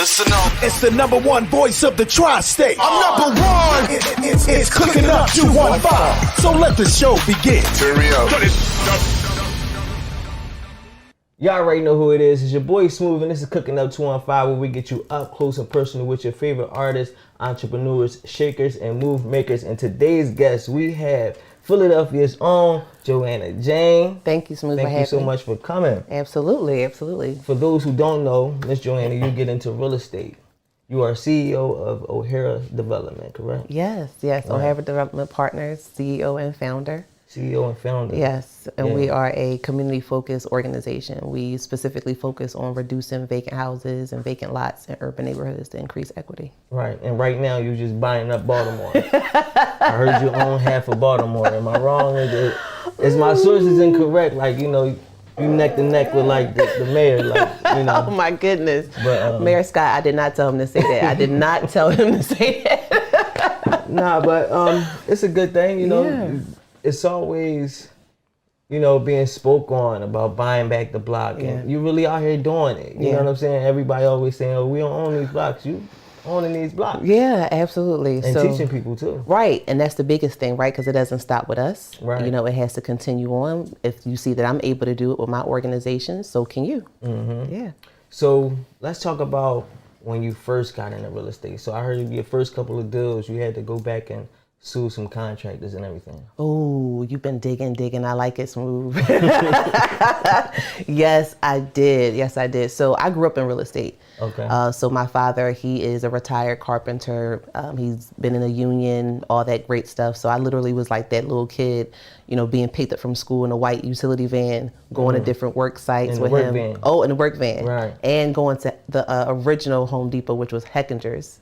Listen up. It's the number one voice of the tri-state. I'm number one. It's Cooking Up 215. So let the show begin. Turn me up. Y'all already know who it is. It's your boy Smooth, and this is Cooking Up 215, where we get you up close and personal with your favorite artists, entrepreneurs, shakers, and move makers. And today's guest, we have Philadelphia's own Joanna Jane. Thank you, Smooth. Thank you so much for coming. Absolutely, absolutely. For those who don't know, Miss Joanna, you get into real estate. You are CEO of O'Hara Development, correct? Yes. Right. O'Hara Development Partners, CEO and founder. CEO and founder. Yes, and Yeah. we are a community-focused organization. We specifically focus on reducing vacant houses and vacant lots in urban neighborhoods to increase equity. Right, and right now you're just buying up Baltimore. I heard you own half of Baltimore. Am I wrong? Is my sources incorrect? Like, you know, you neck to neck with like the mayor, like, you know. Oh my goodness. But, Mayor Scott, I did not tell him to say that. I did not tell him to say that. Nah, but it's a good thing, you know. Yeah. It's always, you know, being spoke on about buying back the block, and you really out here doing it. You know what I'm saying? Everybody always saying, "Oh, we don't own these blocks." You owning these blocks. Yeah, absolutely. And teaching people too. Right, and that's the biggest thing, right? Because it doesn't stop with us. Right. You know, it has to continue on. If you see that I'm able to do it with my organization, so can you. Mm-hmm. Yeah. So let's talk about when you first got into real estate. So I heard your first couple of deals, you had to go back and sue some contractors and everything. Oh, you've been digging. I like it, Smooth. Yes, I did. So I grew up in real estate. Okay. So my father, he is a retired carpenter. He's been in a union, all that great stuff. So I literally was like that little kid, you know, being picked up from school in a white utility van, going to different work sites with him. Van. Oh, in the work van. Right. And going to the original Home Depot, which was Heckinger's.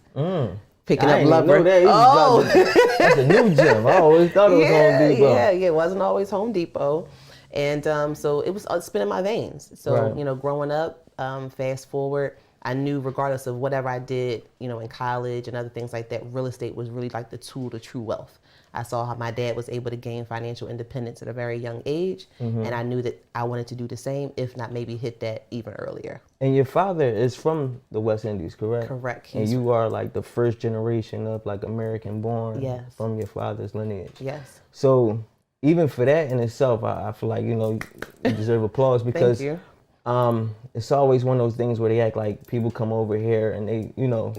Picking I up lumber. That's a new gym. I always thought it was Home Depot. Yeah, it wasn't always Home Depot. And so it was spinning my veins. So, Right. you know, growing up, fast forward, I knew regardless of whatever I did, you know, in college and other things like that, real estate was really like the tool to true wealth. I saw how my dad was able to gain financial independence at a very young age. And I knew that I wanted to do the same, if not maybe hit that even earlier. And your father is from the West Indies, correct? Correct. And you are like the first generation of like American born from your father's lineage. Yes. So even for that in itself, I feel like, you know, you deserve applause because Thank you. it's always one of those things where they act like people come over here and they, you know,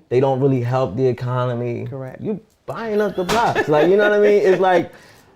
they don't really help the economy. Correct. You buying up the blocks. Like, you know what I mean? It's like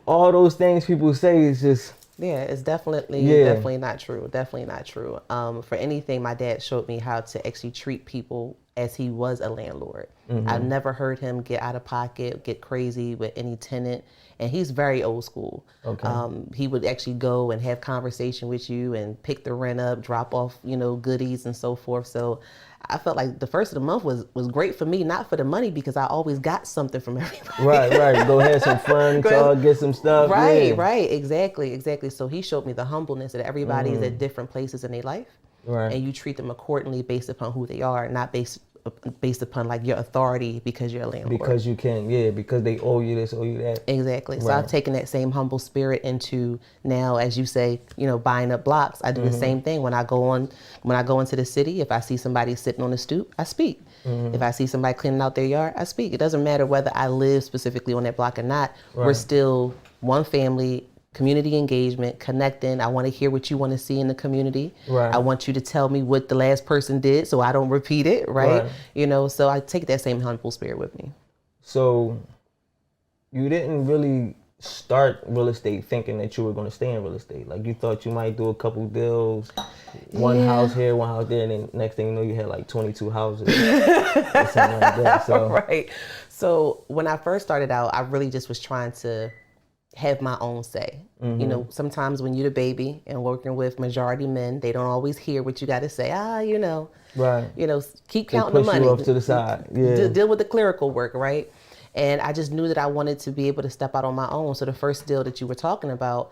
all those things people say is just... Yeah, it's definitely not true. Definitely not true. For anything, my dad showed me how to actually treat people as he was a landlord. I've never heard him get out of pocket, get crazy with any tenant. And he's very old school. Okay. He would actually go and have conversation with you and pick the rent up, drop off, you know, goodies and so forth. So I felt like the first of the month was great for me, not for the money, because I always got something from everybody. Right. Go have some fun, get some stuff. Right. Exactly. So he showed me the humbleness that everybody is at different places in their life. Right. And you treat them accordingly based upon who they are, not based upon like your authority because you're a landlord. Because you can, because they owe you this, owe you that. Exactly. So I've taken that same humble spirit into now, as you say, you know, buying up blocks. I do the same thing when I go into the city. If I see somebody sitting on the stoop, I speak. If I see somebody cleaning out their yard, I speak. It doesn't matter whether I live specifically on that block or not. Right. We're still one family. Community engagement, connecting. I want to hear what you want to see in the community. Right. I want you to tell me what the last person did so I don't repeat it, right? You know, so I take that same humble spirit with me. So you didn't really start real estate thinking that you were going to stay in real estate. Like you thought you might do a couple deals, one house here, one house there, and then next thing you know you had like 22 houses or something like that. So. Right. So when I first started out, I really just was trying to have my own say. You know, sometimes when you're the baby and working with majority men, they don't always hear what you got to say. You know, right. You know, keep They counting the push money. you off to the side. Yeah. Deal with the clerical work, right? And I just knew that I wanted to be able to step out on my own. So the first deal that you were talking about,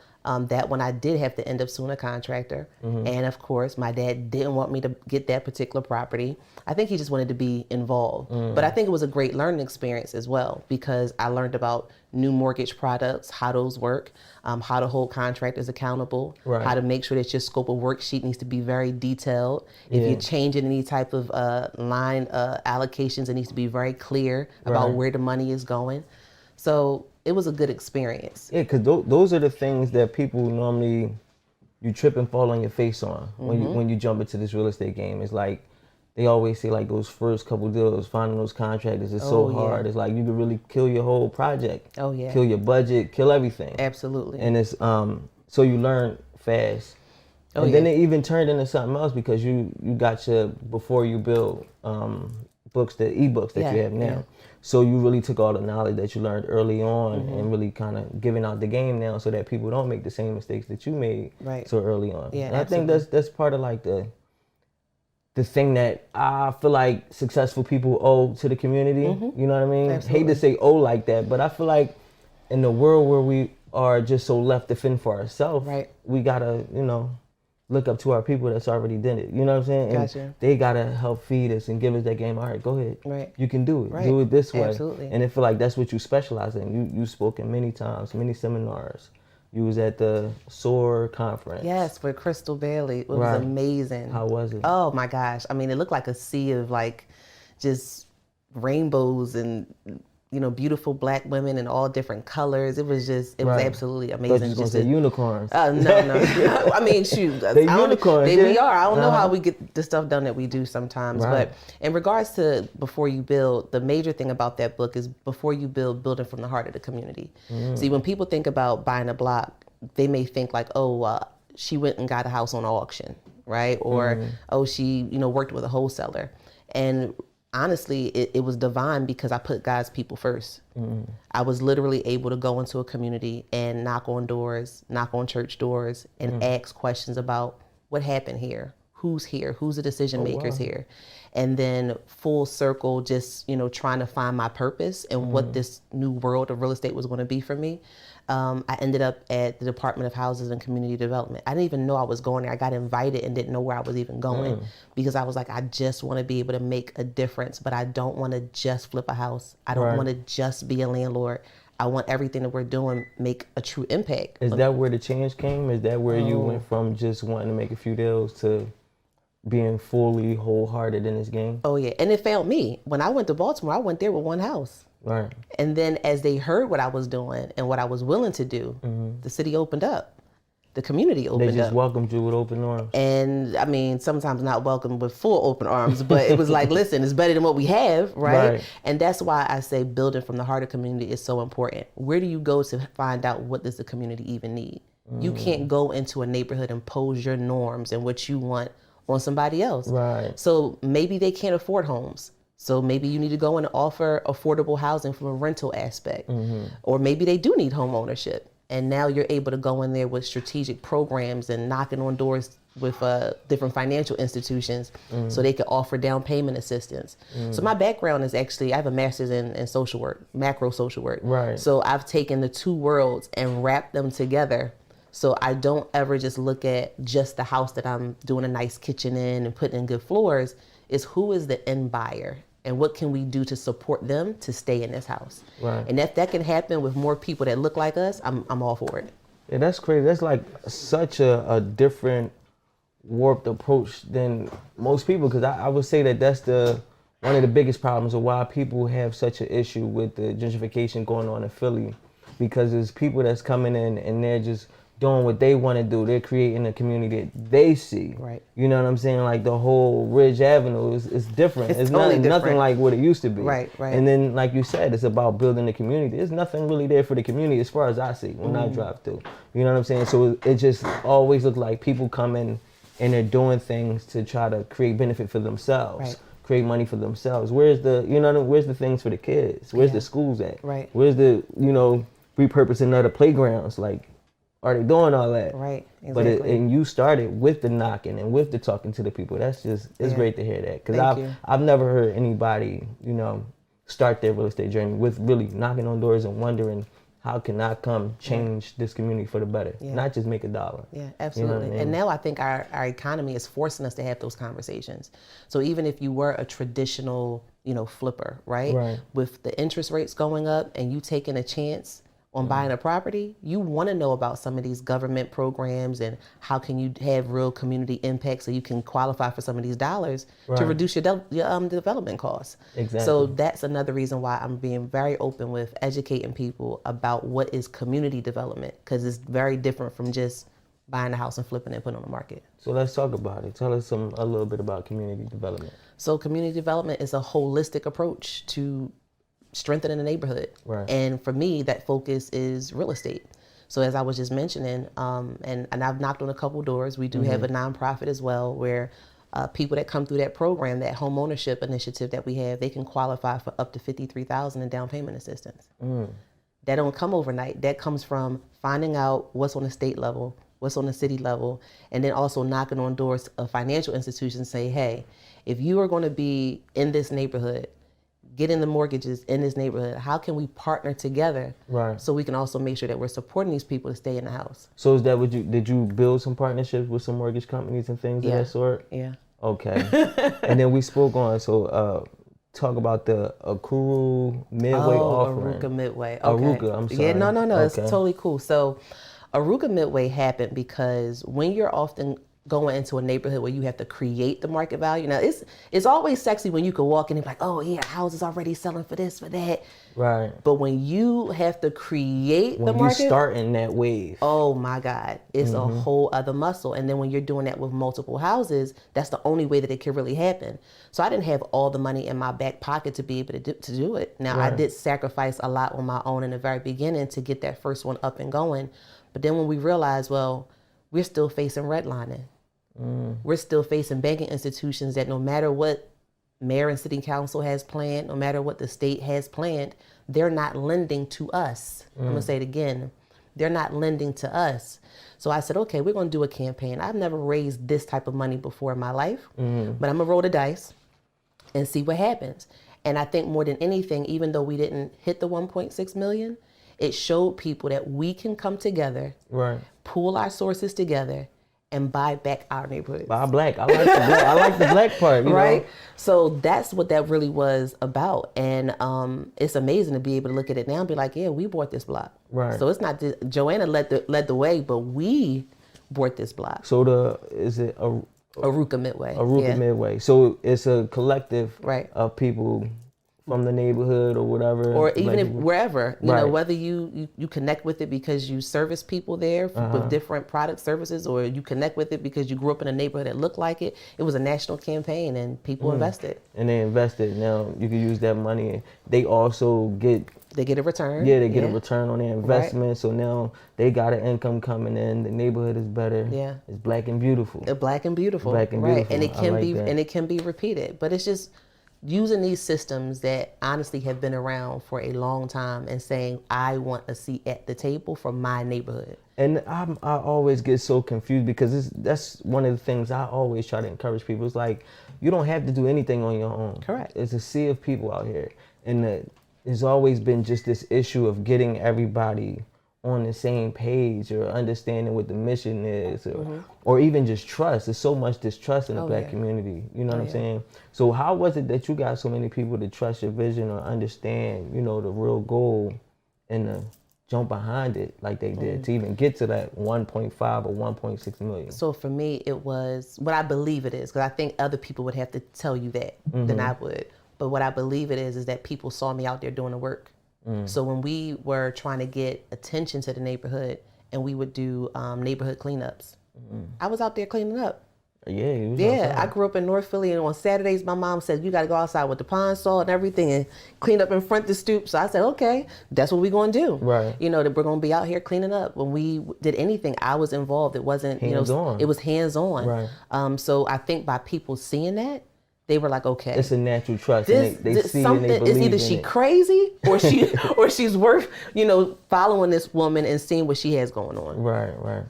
That one I did have to end up suing a contractor. And of course, my dad didn't want me to get that particular property. I think he just wanted to be involved. But I think it was a great learning experience as well, because I learned about new mortgage products, how those work, how to hold contractors accountable, how to make sure that your scope of worksheet needs to be very detailed. If you're changing any type of line allocations, it needs to be very clear about where the money is going. So it was a good experience. Yeah, because those are the things that people normally, you trip and fall on your face on when you jump into this real estate game. It's like, they always say like those first couple deals, finding those contractors is so hard. It's like you could really kill your whole project. Oh yeah. Kill your budget, kill everything. Absolutely. And it's so you learn fast. And then it even turned into something else, because you got your before you build books, the ebooks that you have now. Yeah. So you really took all the knowledge that you learned early on and really kind of giving out the game now, so that people don't make the same mistakes that you made so early on. Yeah, and I think that's part of like the thing that I feel like successful people owe to the community. You know what I mean? Absolutely. Hate to say owe like that, but I feel like in the world where we are just so left to fend for ourselves, we gotta, look up to our people that's already did it. You know what I'm saying? Gotcha. And they gotta help feed us and give us that game. All right, go ahead. Right. You can do it. Right. Do it this way. Absolutely. And I feel like that's what you specialize in. You spoken many times, many seminars. You was at the SOAR conference. Yes, with Crystal Bailey. It was amazing. How was it? Oh my gosh. I mean, it looked like a sea of like just rainbows and beautiful black women in all different colors. It was absolutely amazing. I thought you was gonna say unicorns. No. I mean, shoot. They unicorns. We are. I don't know how we get the stuff done that we do sometimes. Right. But in regards to Before You Build, the major thing about that book is Before You Build, building from the heart of the community. See, when people think about buying a block, they may think like, she went and got a house on auction, right? Or, she, worked with a wholesaler. And honestly, it was divine, because I put God's people first. I was literally able to go into a community and knock on doors, knock on church doors, and ask questions about what happened here, who's the decision makers here, and then full circle, just trying to find my purpose and what this new world of real estate was going to be for me. I ended up at the Department of Houses and Community Development. I didn't even know I was going there. I got invited and didn't know where I was even going, because I was like, I just want to be able to make a difference, but I don't want to just flip a house. I don't want to just be a landlord. I want everything that we're doing make a true impact. Is that where the change came? Is that where you went from just wanting to make a few deals to being fully wholehearted in this game? Oh yeah, and it found me. When I went to Baltimore, I went there with one house. Right. And then as they heard what I was doing and what I was willing to do, the city opened up. The community opened up. They just welcomed you with open arms. And I mean, sometimes not welcome with full open arms, but it was like, listen, it's better than what we have, right? And that's why I say building from the heart of community is so important. Where do you go to find out what does the community even need? You can't go into a neighborhood and impose your norms and what you want on somebody else. Right. So maybe they can't afford homes. So maybe you need to go and offer affordable housing from a rental aspect. Or maybe they do need home ownership. And now you're able to go in there with strategic programs and knocking on doors with different financial institutions so they can offer down payment assistance. So my background is actually, I have a master's in social work, macro social work. Right. So I've taken the two worlds and wrapped them together. So I don't ever just look at just the house that I'm doing a nice kitchen in and putting in good floors. It's who is the end buyer and what can we do to support them to stay in this house. Right. And if that can happen with more people that look like us, I'm all for it. Yeah, that's crazy. That's like such a different, warped approach than most people, because I would say that that's one of the biggest problems of why people have such an issue with the gentrification going on in Philly, because there's people that's coming in and they're just doing what they want to do. They're creating a community that they see. Right. You know what I'm saying? Like the whole Ridge Avenue is different. It's totally nothing like what it used to be. Right, right. And then, like you said, it's about building the community. There's nothing really there for the community as far as I see when I drive through. You know what I'm saying? So it just always looks like people come in and they're doing things to try to create benefit for themselves. Right. Create money for themselves. Where's the things for the kids? Where's the schools at? Right. Where's the, repurposing other playgrounds? Like, are they doing all that? Right, exactly. But and you started with the knocking and with the talking to the people. That's just, it's great to hear that. Because I've never heard anybody, start their real estate journey with really knocking on doors and wondering how can I come change this community for the better, not just make $1. Yeah, absolutely. You know what I mean? And now I think our economy is forcing us to have those conversations. So even if you were a traditional, flipper, right? With the interest rates going up and you taking a chance on buying a property, you want to know about some of these government programs and how can you have real community impact so you can qualify for some of these dollars to reduce your development costs. Exactly. So that's another reason why I'm being very open with educating people about what is community development, because it's very different from just buying a house and flipping it and putting it on the market. So let's talk about it. Tell us a little bit about community development. So community development is a holistic approach to strengthening the neighborhood. Right. And for me, that focus is real estate. So as I was just mentioning, and I've knocked on a couple doors. We do have a nonprofit as well where people that come through that program, that home ownership initiative that we have, they can qualify for up to $53,000 in down payment assistance. That don't come overnight. That comes from finding out what's on the state level, what's on the city level, and then also knocking on doors of financial institutions and say, hey, if you are going to be in this neighborhood, getting the mortgages in this neighborhood, how can we partner together so we can also make sure that we're supporting these people to stay in the house? So is that what did you build some partnerships with some mortgage companies and things of that sort? Yeah. Okay. And then we spoke on, talk about the Akuru Midway offering. Aruka Midway. Okay. Aruka, I'm sorry. Yeah, no, it's totally cool. So Aruka Midway happened because when you're often going into a neighborhood where you have to create the market value. Now, it's always sexy when you can walk in and be like, oh, yeah, houses already selling for this, for that. Right. But when you have to create the market. When you start in that wave. Oh, my God. It's a whole other muscle. And then when you're doing that with multiple houses, that's the only way that it can really happen. So I didn't have all the money in my back pocket to be able to do it. Now, I did sacrifice a lot on my own in the very beginning to get that first one up and going. But then when we realized, well, we're still facing redlining. We're still facing banking institutions that no matter what mayor and city council has planned, no matter what the state has planned, they're not lending to us. I'm going to say it again. They're not lending to us. So I said, okay, we're going to do a campaign. I've never raised this type of money before in my life, but I'm going to roll the dice and see what happens. And I think more than anything, even though we didn't hit the 1.6 million, it showed people that we can come together, pool our sources together, and buy back our neighborhoods. Buy black. I like the black part, you know? So that's what that really was about. And it's amazing to be able to look at it now and be like, yeah, we bought this block. Right. So it's not just, Joanna led the way, but we bought this block. So is it Aruka Midway? Aruka Midway. So it's a collective of people from the neighborhood or whatever, or even if wherever, you know, whether you connect with it because you service people there with different product services, or you connect with it because you grew up in a neighborhood that looked like it. It was a national campaign and people invested. And they invested. Now you can use that money. They also get a return. Yeah, they get a return on their investment. So now they got an income coming in. The neighborhood is better. Yeah, it's black and beautiful. Black and beautiful. Black and beautiful. And it can be repeated. But it's just using these systems that honestly have been around for a long time and saying, I want a seat at the table for my neighborhood. And I always get so confused because that's one of the things I always try to encourage people. It's like, you don't have to do anything on your own. Correct. There's a sea of people out here. And there's always been just this issue of getting everybody on the same page or understanding what the mission is, or even just trust. There's so much distrust in the black community. You know what I'm saying? So how was it that you got so many people to trust your vision or understand, you know, the real goal and to jump behind it like they did to even get to that 1.5 or 1.6 million? So for me, it was what I believe it is, because I think other people would have to tell you that than I would. But what I believe it is that people saw me out there doing the work. So when we were trying to get attention to the neighborhood and we would do neighborhood cleanups, I was out there cleaning up. Yeah, I grew up in North Philly, and on Saturdays, my mom said, you got to go outside with the pond saw and everything and clean up in front of the stoop. So I said, okay, that's what we're going to do. Right. You know, that we're going to be out here cleaning up. When we did anything, I was involved. It wasn't, hands-on. It was hands-on. Right. So I think by people seeing that, they were like, okay, it's a natural trust. They see something, and they believe is either she crazy or she's worth, following this woman and seeing what she has going on. Right.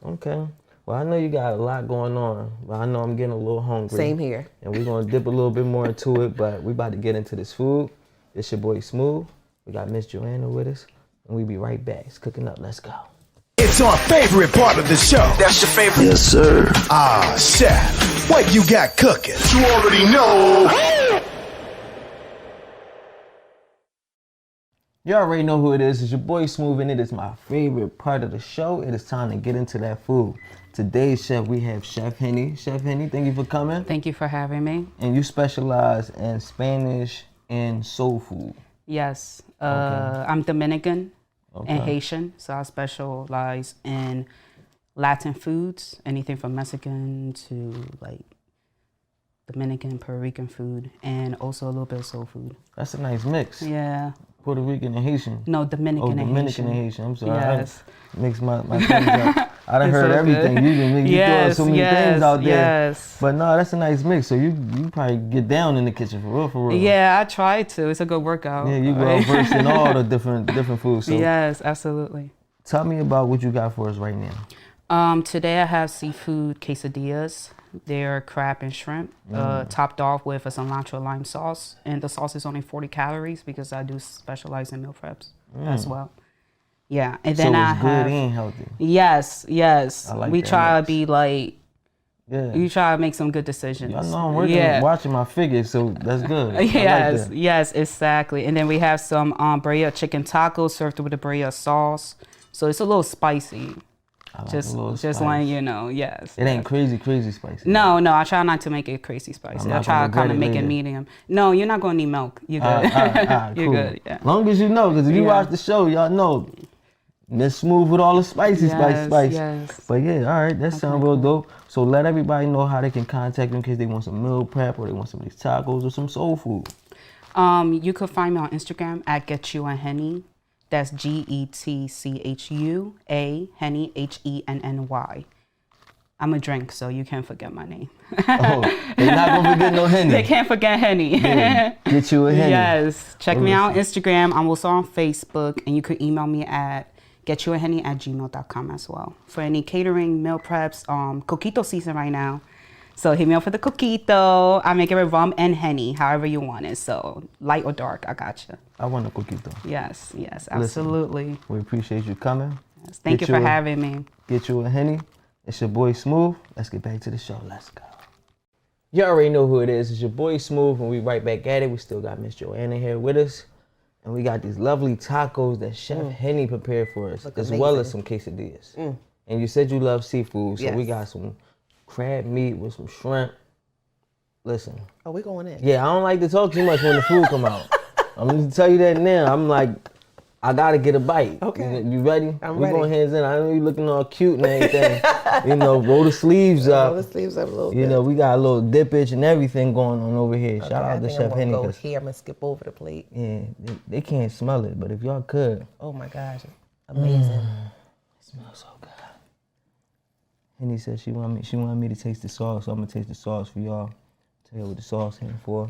Okay. Well, I know you got a lot going on, but I know I'm getting a little hungry. Same here. And we're going to dip a little bit more into it, but we about to get into this food. It's your boy Smooth. We got Miss Joanna with us. and we'll be right back. It's cooking up. Let's go. It's our favorite part of the show. That's your favorite? Yes, sir. Ah, chef, what you got cooking? You already know. You already know who it is. It's your boy Smooth, and it is my favorite part of the show. It is time to get into that food. Today's chef, we have Chef Henny. Chef Henny, thank you for coming. Thank you for having me. And you specialize in Spanish and soul food. Yes, I'm Dominican Okay. and Haitian, so I specialize in Latin foods, anything from Mexican to like Dominican, Puerto Rican food, and also a little bit of soul food. That's a nice mix. Yeah. Puerto Rican and Haitian. No, Dominican and Haitian. Dominican and Haitian. I'm sorry. Yes. I mixed my things up. I done It's heard so everything. good. You throw so many things out there. Yes. But no, that's a nice mix. So you probably get down in the kitchen for real. Yeah, I try to. It's a good workout. Yeah, you well versed in all the different foods. So Yes, absolutely. tell me about what you got for us right now. Today I have seafood quesadillas. They're crab and shrimp, topped off with a cilantro lime sauce. And the sauce is only 40 calories because I do specialize in meal preps as well. Yeah, and then so I it's have good and healthy. yes. I like We that try mix. to be like, Yeah. you try to make some good decisions. I know I'm working, watching my figure, so that's good. I Yes, like that. yes, exactly. And then we have some birria chicken tacos served with a birria sauce. So it's a little spicy. I like Just a little just spice. letting you know, yes. It ain't crazy spicy. No, I try not to make it crazy spicy. I'm I not try gonna to kind regret of it make later. it medium. No, you're not going to need milk. You're good. All right, You're cool. good, yeah. Long as you know, because if you Yeah. watch the show, y'all know it's smooth with all the spicy spice. Yes. But yeah, all right, that sounds real dope. So let everybody know how they can contact you in case they want some meal prep or they want some of these tacos or some soul food. You could find me on Instagram at Get You a Henny. That's GETCHUA Henny HENNY. I'm a drink, so you can't forget my name. Oh, they're not gonna forget no Henny. They can't forget Henny. Yeah, Get You a Henny. Yes. Check me out on Instagram. I'm also on Facebook, and you could email me at getyouahenny@gmail.com as well. For any catering, meal preps, coquito season right now. So hit me up for the coquito. I make it with rum and Henny, however you want it. So light or dark, I got you. I want a coquito. Yes, absolutely. We appreciate you coming. Yes, thank you for having me. Get You a Henny. It's your boy Smooth. Let's get back to the show. Let's go. You already know who it is. It's your boy Smooth, and we right back at it. We still got Miss Joanna here with us. And we got these lovely tacos that Chef Henny prepared for us, Look as amazing. well as some quesadillas. And you said you love seafood, so we Yes. got some crab meat with some shrimp. Listen. Oh, we going in. Yeah, I don't like to talk too much when the food come out. I'm going to tell you that now. I'm like, I got to get a bite. Okay. You ready? I'm we ready. going hands in. I know you looking all cute and everything. Roll the sleeves up. Roll the sleeves up a little You bit. know, we got a little dippage and everything going on over here. Shout Okay, I out to think Chef I'm Henny. gonna go 'Cause, here. I'm gonna skip over the plate. yeah, they can't smell it, but if y'all could. Oh my gosh, amazing. It smells so good. Henny said she wanted me to taste the sauce, so I'm gonna taste the sauce for y'all. Tell you what the sauce here for.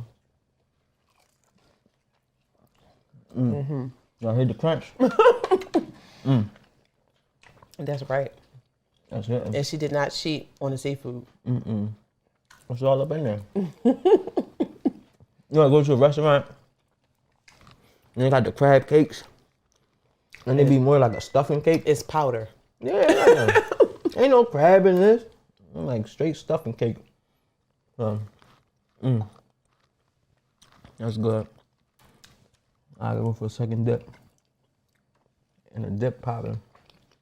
Y'all heard the crunch? That's right. That's it. And she did not cheat on the seafood. It's all up in there. You wanna go to a restaurant and they got the crab cakes, and they be more like a stuffing cake. It's powder. Yeah, ain't no crab in this. I'm like straight stuffing cake. That's good. I go for a second dip. And the dip popping.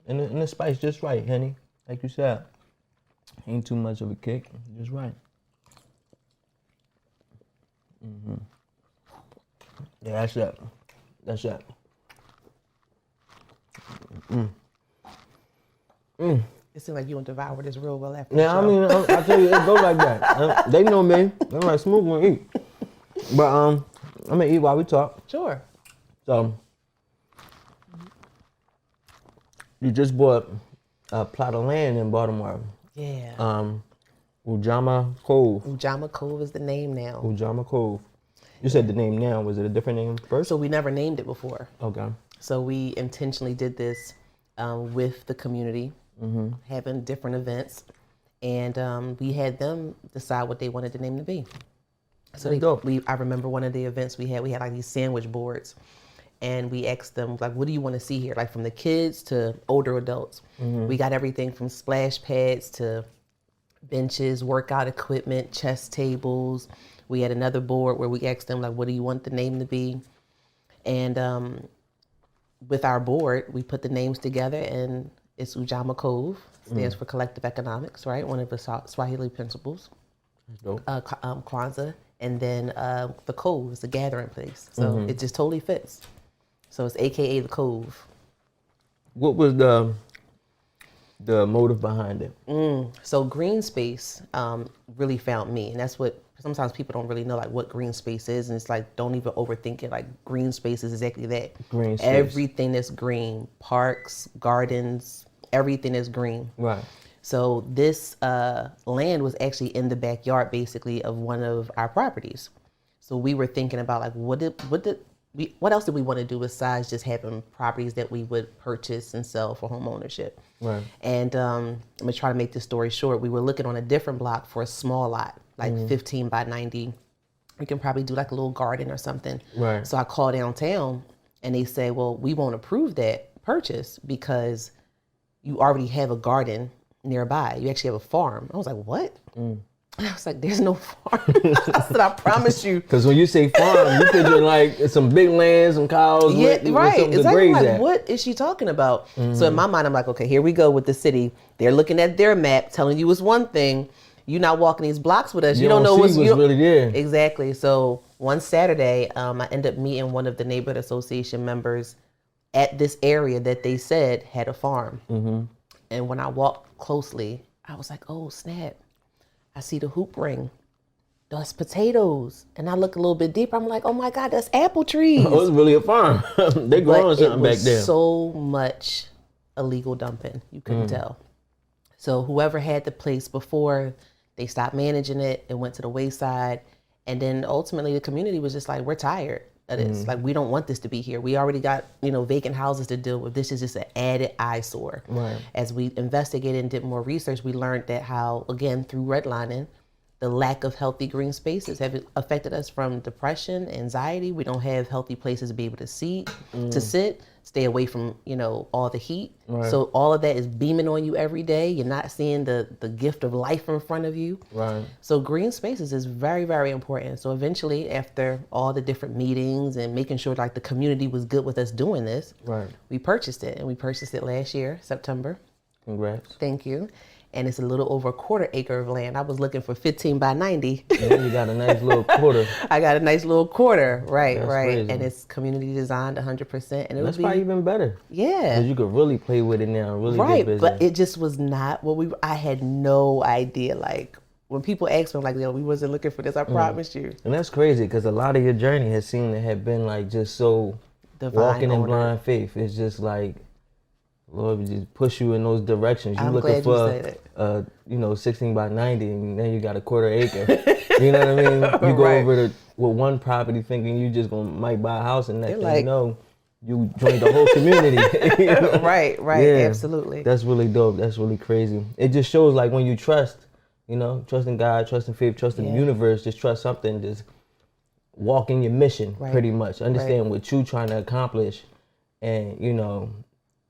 And the spice just right, Henny. Like you said. Ain't too much of a kick. Just right. Yeah, that's it. That's it. It seems like you and devour this real well after Yeah, I the show. mean, I tell you, it go like that. They know me. They're like, Smooth gonna eat. But I'm gonna eat while we talk. Sure. So, you just bought a plot of land in Baltimore. Yeah. Ujama Cove. Ujama Cove is the name now. Ujama Cove. You said the name now. Was it a different name first? So we never named it before. Okay. So we intentionally did this with the community, having different events, and we had them decide what they wanted the name to be. So That's dope. I remember one of the events we had like these sandwich boards, and we asked them, like, what do you want to see here? Like from the kids to older adults. We got everything from splash pads to benches, workout equipment, chess tables. We had another board where we asked them, like, what do you want the name to be? And with our board, we put the names together, and it's Ujamaa Cove, stands for collective economics, right? One of the Swahili principles. Kwanzaa, and then the Cove is the gathering place. So it just totally fits. So it's AKA the Cove. What was the motive behind it? So green space really found me, and that's what sometimes people don't really know, like what green space is, and it's like, don't even overthink it. Like green space is exactly that. Green space. Everything that's green, parks, gardens, everything is green. Right. So this land was actually in the backyard, basically, of one of our properties. So we were thinking about, like, what else did we want to do besides just having properties that we would purchase and sell for home ownership? Right. And I'm gonna try to make this story short. We were looking on a different block for a small lot, like 15 by 90. We can probably do like a little garden or something. Right. So I called downtown, and they say, well, we won't approve that purchase because you already have a garden nearby. You actually have a farm. I was like, what? I was like, there's no farm. I said, I promise you. Because when you say farm, you picture like some big land, some cows, Yeah, right. something to Exactly. graze Like, at. what is she talking about? So in my mind, I'm like, okay, here we go with the city. They're looking at their map, telling you it's one thing. You're not walking these blocks with us. You don't know see what's really there. Exactly. So one Saturday, I ended up meeting one of the neighborhood association members at this area that they said had a farm. And when I walked closely, I was like, oh, snap. I see the hoop ring. That's potatoes. And I look a little bit deeper. I'm like, oh my God, that's apple trees. Oh, it's really a farm. They growing something back there. So much illegal dumping. You couldn't tell. So whoever had the place before, they stopped managing it. It went to the wayside. And then ultimately the community was just like, we're tired of this. Like, we don't want this to be here. We already got, vacant houses to deal with. This is just an added eyesore. Right. As we investigated and did more research, we learned that how, again, through redlining, the lack of healthy green spaces have affected us from depression, anxiety. We don't have healthy places to be able to sit, stay away from, all the heat. Right. So all of that is beaming on you every day. You're not seeing the gift of life in front of you. Right. So green spaces is very, very important. So eventually, after all the different meetings and making sure like the community was good with us doing this, Right. we purchased it. And we purchased it last year, September. Congrats. Thank you. And it's a little over a quarter acre of land. I was looking for 15 by 90. Yeah, you got a nice little quarter. I got a nice little quarter. Right, That's right. crazy. And it's community designed 100%. And it That's would probably be, even better. yeah. Because you could really play with it now, really Right, get busy. but it just was not what I had no idea. Like, when people ask me, like, we wasn't looking for this, I promise you. And that's crazy because a lot of your journey has seemed to have been like just so Divine walking in order. blind faith. It's just like, Lord, just push you in those directions. You're I'm looking glad you for, said it. 16 by 90, and then you got a quarter acre. You know what I mean? You go Right. over to with one property thinking you just might buy a house, and next thing like- you know, you joined the whole community. You know? Right, Yeah, absolutely. That's really dope. That's really crazy. It just shows like when you trust, trust in God, trust in faith, trust in the Yeah. universe, just trust something, just walk in your mission Right. pretty much. Understand what you're trying to accomplish. And,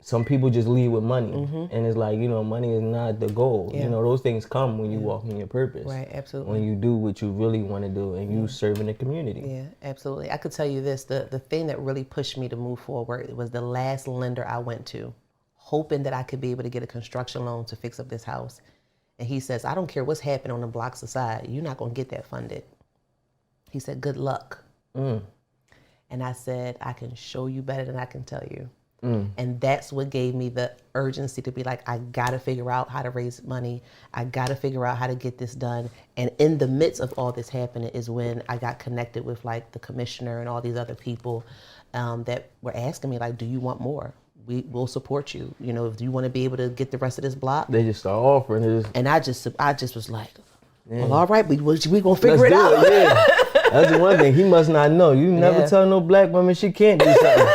some people just lead with money. And it's like, money is not the goal. Yeah. Those things come when you walk in your purpose. Right, absolutely. When you do what you really want to do and you serve in the community. Yeah, absolutely. I could tell you this, the thing that really pushed me to move forward was the last lender I went to, hoping that I could be able to get a construction loan to fix up this house. And he says, I don't care what's happening on the blocks aside, you're not going to get that funded. He said, good luck. And I said, I can show you better than I can tell you. And that's what gave me the urgency to be like, I got to figure out how to raise money. I got to figure out how to get this done. And in the midst of all this happening is when I got connected with like the commissioner and all these other people that were asking me like, do you want more? We will support you. If you want to be able to get the rest of this block. They just start offering it. And I just was like, well, all right, we gonna figure Let's it do out. it, yeah. That's the one thing. He must not know. You never Yeah. tell no black woman she can't do something.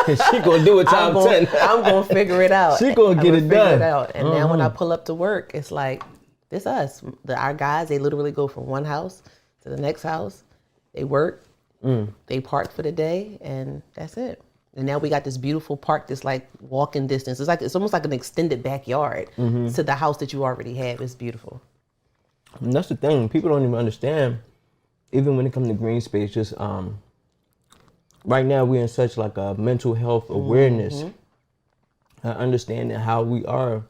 She gonna do it time 10. I'm gonna figure it out. She gonna get it figure done. It out. And now when I pull up to work, it's like, this us. Our guys, they literally go from one house to the next house. They work, they park for the day, and that's it. And now we got this beautiful park that's like walking distance. It's almost like an extended backyard to the house that you already have. It's beautiful. And that's the thing. People don't even understand, even when it comes to green space, just right now we're in such like a mental health awareness, understanding how we are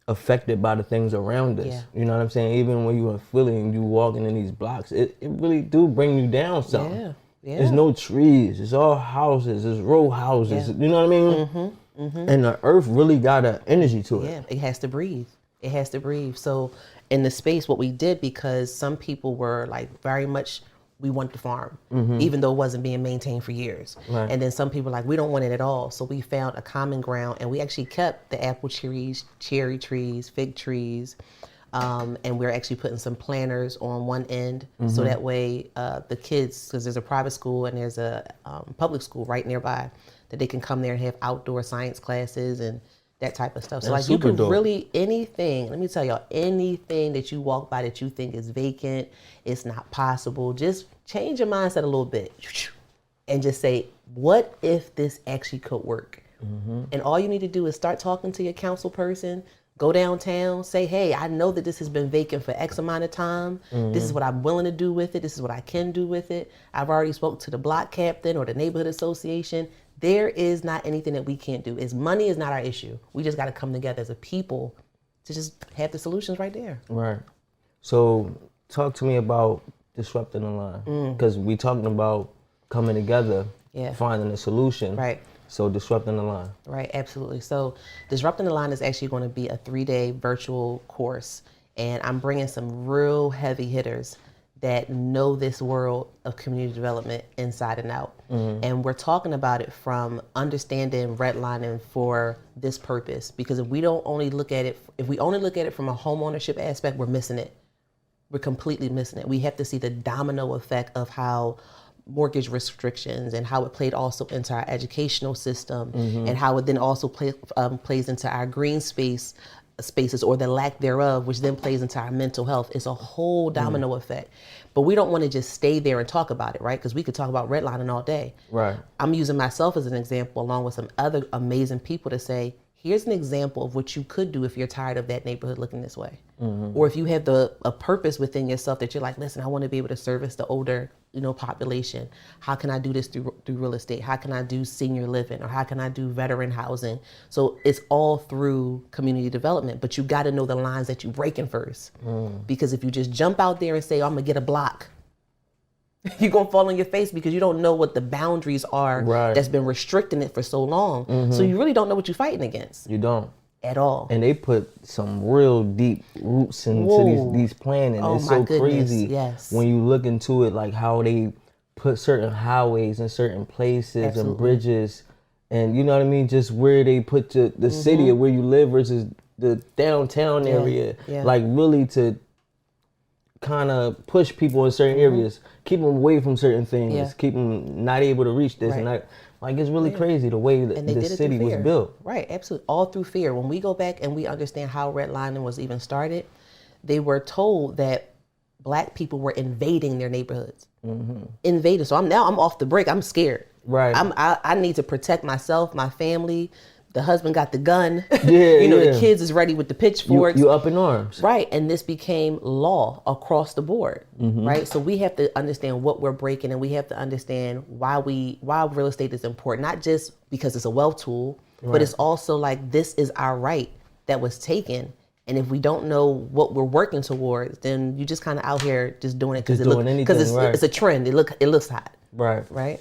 affected by the things around us. Yeah. You know what I'm saying? Even when you are feeling, you walking in these blocks, it really do bring you down something. Yeah. Yeah. There's no trees. It's all houses. It's row houses. Yeah. You know what I mean? And the earth really got an energy to it. Yeah, it has to breathe. It has to breathe. So in the space, what we did, because some people were like very much, we want the farm, even though it wasn't being maintained for years. Right. And then some people were like, we don't want it at all. So we found a common ground, and we actually kept the apple trees, cherry trees, fig trees. And we're actually putting some planters on one end, so that way the kids, because there's a private school and there's a public school right nearby, that they can come there and have outdoor science classes and that type of stuff. So That's like you super can dope. really, anything, let me tell y'all, anything that you walk by that you think is vacant, it's not possible, just change your mindset a little bit and just say, what if this actually could work? And all you need to do is start talking to your council person. Go downtown, say, hey, I know that this has been vacant for X amount of time. This is what I'm willing to do with it. This is what I can do with it. I've already spoke to the block captain or the neighborhood association. There is not anything that we can't do. Money is not our issue. We just got to come together as a people to just have the solutions right there. Right. So talk to me about disrupting the line, because we talking about coming together, finding a solution. Right. So disrupting the line. Right, absolutely. So Disrupting the Line is actually going to be a 3-day virtual course. And I'm bringing some real heavy hitters that know this world of community development inside and out. And we're talking about it from understanding redlining for this purpose. Because if we only look at it from a home ownership aspect, we're missing it. We're completely missing it. We have to see the domino effect of how mortgage restrictions and how it played also into our educational system, and how it then also plays into our green spaces or the lack thereof, which then plays into our mental health. It's a whole domino effect. But we don't want to just stay there and talk about it, right? Because we could talk about redlining all day. Right. I'm using myself as an example along with some other amazing people to say, here's an example of what you could do if you're tired of that neighborhood looking this way. Or if you have a purpose within yourself that you're like, listen, I want to be able to service the older, population. How can I do this through real estate? How can I do senior living? Or how can I do veteran housing? So it's all through community development, but you got to know the lines that you're breaking first. Because if you just jump out there and say, I'm gonna get a block, you're gonna fall on your face because you don't know what the boundaries are that's been restricting it for so long. So you really don't know what you're fighting against. You don't. At all. And they put some real deep roots into these planning. Oh, it's my so goodness, crazy yes. when you look into it, like how they put certain highways in certain places and bridges, and you know what I mean, just where they put the city of where you live versus the downtown area, like really to kind of push people in certain areas, keep them away from certain things, keep them not able to reach this and that. Like, it's really crazy the way that the city was built. Right, absolutely. All through fear. When we go back and we understand how redlining was even started, they were told that Black people were invading their neighborhoods. Invading. So I'm off the break. I'm scared. Right. I need to protect myself, my family. The husband got the gun. The kids is ready with the pitchforks. You up in arms. Right. And this became law across the board. Right. So we have to understand what we're breaking, and we have to understand why real estate is important. Not just because it's a wealth tool, but it's also like this is our right that was taken. And if we don't know what we're working towards, then you just kind of out here just doing it because it's a trend. It looks hot. Right. Right.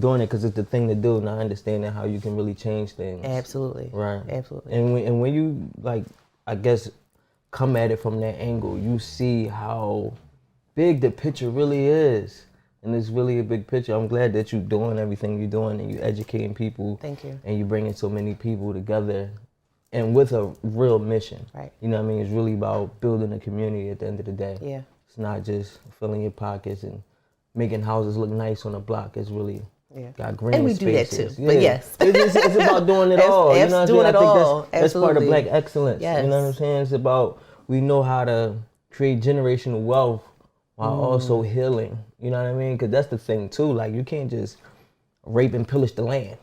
Doing it because it's the thing to do, not understanding how you can really change things. Absolutely. Right. Absolutely. And when you, like, I guess, come at it from that angle, you see how big the picture really is. And it's really a big picture. I'm glad that you're doing everything you're doing and you're educating people. Thank you. And you're bringing so many people together and with a real mission. Right. You know what I mean? It's really about building a community at the end of the day. Yeah. It's not just filling your pockets and making houses look nice on a block. It's really... got green and we spaces. do that too, but yes. it's about doing it all. You know what doing I it think all. that's part of Black excellence. Yes. You know what I'm saying? It's about, we know how to create generational wealth while also healing. You know what I mean? Because that's the thing too. Like, you can't just rape and pillage the land.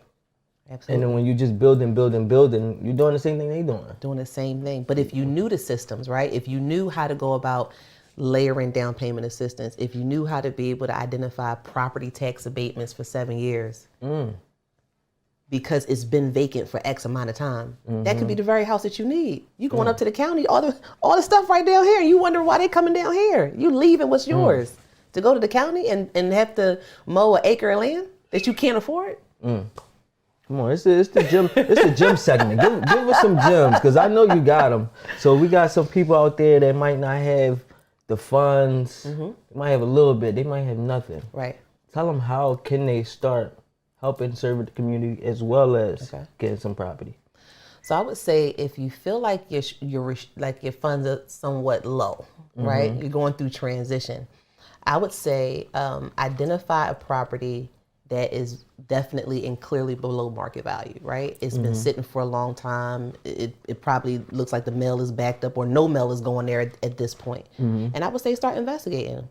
Absolutely. And then when you just building, you're doing the same thing they doing. Doing the same thing. But if you knew the systems, right? If you knew how to go about layering down payment assistance, if you knew how to be able to identify property tax abatements for 7 years, because it's been vacant for X amount of time, that could be the very house that you need. You going up to the county, all the stuff right down here, and you wonder why they coming down here. You leaving what's yours to go to the county and have to mow an acre of land that you can't afford. Come on, it's the gym. It's the gym segment. Give us some gems, because I know you got them. So we got some people out there that might not have the funds. They might have a little bit. They might have nothing. Right. Tell them how can they start helping serve the community as well as getting some property. So I would say if you feel like your funds are somewhat low, right? You're going through transition. I would say identify a property that is definitely and clearly below market value, right? It's been sitting for a long time. It probably looks like the mail is backed up or no mail is going there at this point. And I would say start investigating.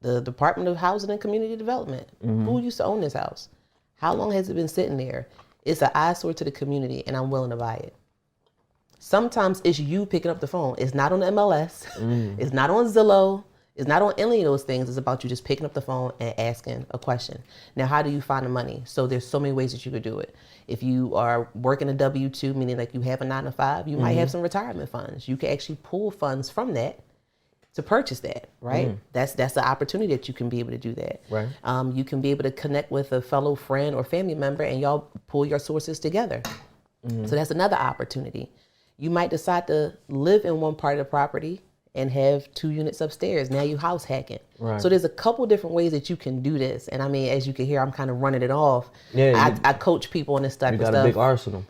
The Department of Housing and Community Development. Who used to own this house? How long has it been sitting there? It's an eyesore to the community, and I'm willing to buy it. Sometimes it's you picking up the phone. It's not on the MLS. It's not on Zillow. It's not on any of those things. It's about you just picking up the phone and asking a question. Now, how do you find the money? So there's so many ways that you could do it. If you are working a W-2, meaning like you have a 9-to-5, you might have some retirement funds. You can actually pull funds from that to purchase that, right? That's the opportunity that you can be able to do that. Right. You can be able to connect with a fellow friend or family member and y'all pull your sources together. So that's another opportunity. You might decide to live in one part of the property and have 2 units upstairs. Now you house hacking. Right. So there's a couple different ways that you can do this. And I mean, as you can hear, I'm kind of running it off. Yeah, I coach people on this type of stuff. You got a big arsenal.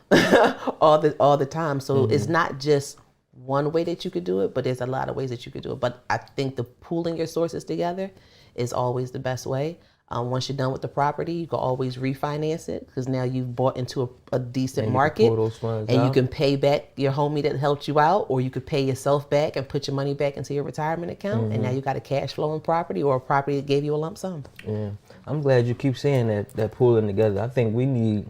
all the time. So it's not just one way that you could do it, but there's a lot of ways that you could do it. But I think the pooling your sources together is always the best way. Once you're done with the property, you can always refinance it because now you've bought into a decent market, and you can pay back your homie that helped you out, or you could pay yourself back and put your money back into your retirement account, and now you got a cash flowing property or a property that gave you a lump sum. Yeah, I'm glad you keep saying that pooling together. I think we need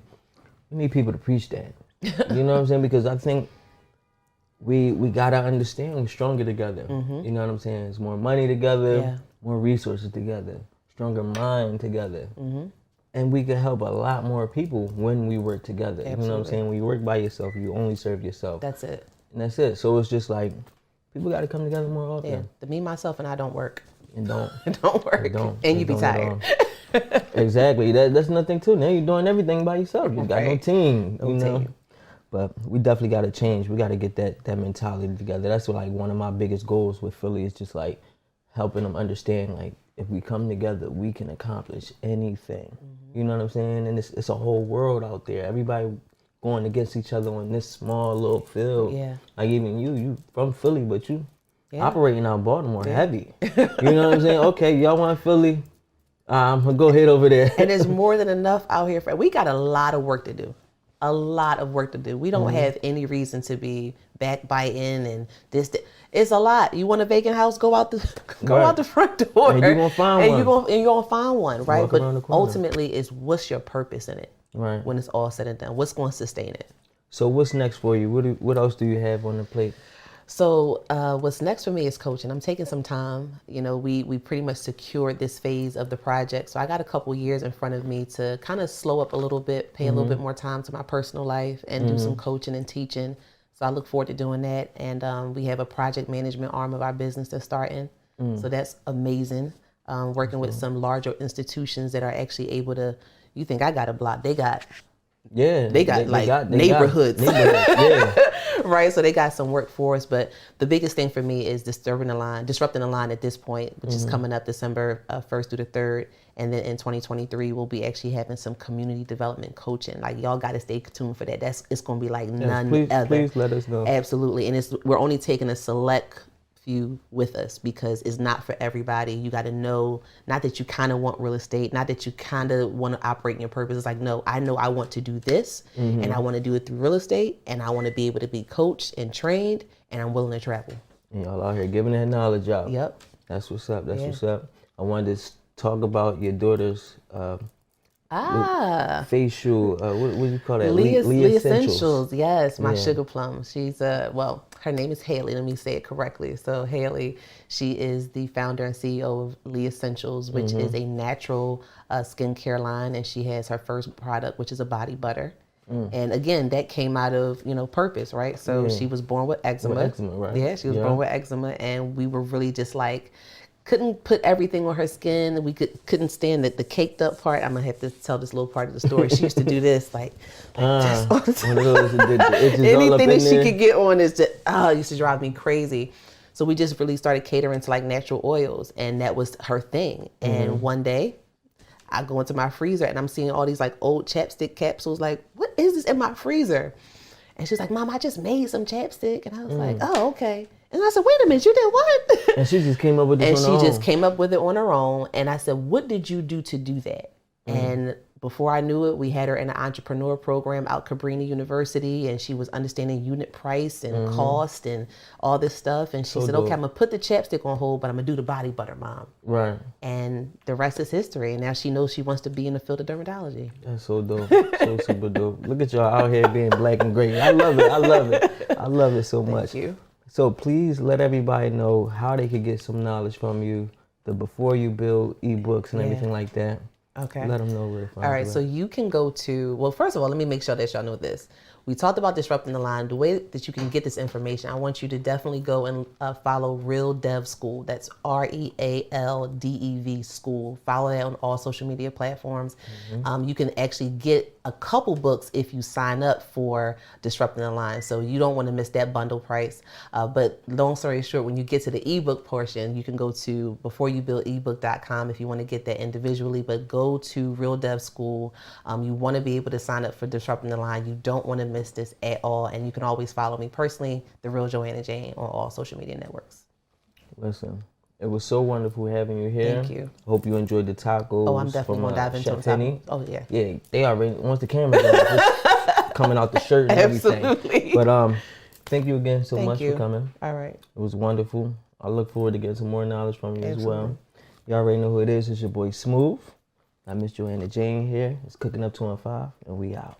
people to preach that. You know what I'm saying? Because I think we gotta understand we're stronger together. You know what I'm saying? It's more money together, more resources together, stronger mind together. And we can help a lot more people when we work together. Absolutely. You know what I'm saying? When you work by yourself, you only serve yourself. That's it. And that's it. So it's just like, people got to come together more often. Yeah, the me, myself, and I don't work. It don't. It don't work. It don't. And you be tired. Exactly. That's nothing too. Now you're doing everything by yourself. You got no team. No you know? team. But we definitely got to change. We got to get that mentality together. That's what, like, one of my biggest goals with Philly is just like helping them understand, like, if we come together, we can accomplish anything. You know what I'm saying? And it's a whole world out there. Everybody going against each other on this small little field. Yeah. Like even you from Philly, but you operating out Baltimore heavy. You know what I'm saying? Okay, y'all want Philly? I'm gonna go head over there. And there's more than enough out here we got a lot of work to do. A lot of work to do. We don't have any reason to be backbiting and this. It's a lot. You want a vacant house? Go out the front door. And you're gonna find one. You're gonna find one, right? Walk But ultimately, it's what's your purpose in it? Right. When it's all said and done, what's going to sustain it? So what's next for you? What else do you have on the plate? So what's next for me is coaching. I'm taking some time. You know, we pretty much secured this phase of the project. So I got a couple years in front of me to kind of slow up a little bit, pay a little bit more time to my personal life and do some coaching and teaching. So I look forward to doing that. And we have a project management arm of our business that's starting. So that's amazing. Working with some larger institutions that are actually able to, you think I got a block, they got neighborhoods. Right, so they got some work for us, but the biggest thing for me is disrupting the line at this point, which is coming up December 1st through the 3rd, and then in 2023 we'll be actually having some community development coaching. Like y'all got to stay tuned for that. It's going to be like none other. Please let us know. Absolutely, and we're only taking a select few with us because it's not for everybody. You got to know, not that you kind of want real estate, not that you kind of want to operate in your purpose. It's like, no, I know I want to do this and I want to do it through real estate and I want to be able to be coached and trained and I'm willing to travel. And y'all out here giving that knowledge out. Yep. That's what's up. That's what's up. I wanted to talk about your daughter's Facial, what do you call that? Lee Essentials. Yes, my Yeah. sugar plum. She's well, her name is Haley. Let me say it correctly. So Haley, she is the founder and CEO of Lee Essentials, which is a natural skincare line, and she has her first product, which is a body butter. And again, that came out of purpose, right? So she was born with eczema. With eczema, right? Yeah, she was born with eczema, and we were really just like couldn't put everything on her skin. We couldn't stand the caked up part. I'm gonna have to tell this little part of the story. She used to do this like this all the time. One of those the itches all up Anything in that she there. could get on is just it used to drive me crazy. So we just really started catering to like natural oils, and that was her thing. And one day I go into my freezer and I'm seeing all these like old chapstick capsules. Like, what is this in my freezer? And she's like, Mom, I just made some chapstick. And I was like, oh, okay. And I said, wait a minute, you did what? And she just came up with this And on her she just own. came up with it on her own. And I said, what did you do to do that? And before I knew it, we had her in an entrepreneur program out Cabrini University, and she was understanding unit price and cost and all this stuff. And she said, dope. okay, I'm gonna put the chapstick on hold, but I'm gonna do the body butter, Mom. Right. And the rest is history. And now she knows she wants to be in the field of dermatology. That's so dope. So super dope. Look at y'all out here being black and great. I love it. I love it. I love it so much. Thank you. So please let everybody know how they could get some knowledge from you, the before you build ebooks and everything like that. Okay. Let them know where to find All right, you so at. you can go to, well, first of all, let me make sure that y'all know this. We talked about disrupting the line. The way that you can get this information, I want you to definitely go and follow Real Dev School. That's REALDEV School. Follow that on all social media platforms. You can actually get a couple books if you sign up for Disrupting the Line. So you don't want to miss that bundle price. But long story short, when you get to the ebook portion, you can go to beforeyoubuildebook.com if you want to get that individually. But go to Real Dev School. You want to be able to sign up for Disrupting the Line. You don't want to miss this at all. And you can always follow me personally, The Real Joanna Jane, on all social media networks. Listen, it was so wonderful having you here. Thank you. Hope you enjoyed the tacos. Oh, I'm definitely from, going to dive into Chef the Henny. Oh, yeah. Yeah, they already, once the camera's on, it's coming out the shirt and everything. Absolutely. But thank you again so much you. for coming. All right. It was wonderful. I look forward to getting some more knowledge from you as well. Absolutely. You already know who it is. It's your boy Smooth. I Miss Joanna Jane here. It's Cooking Up 2 and 5, and we out.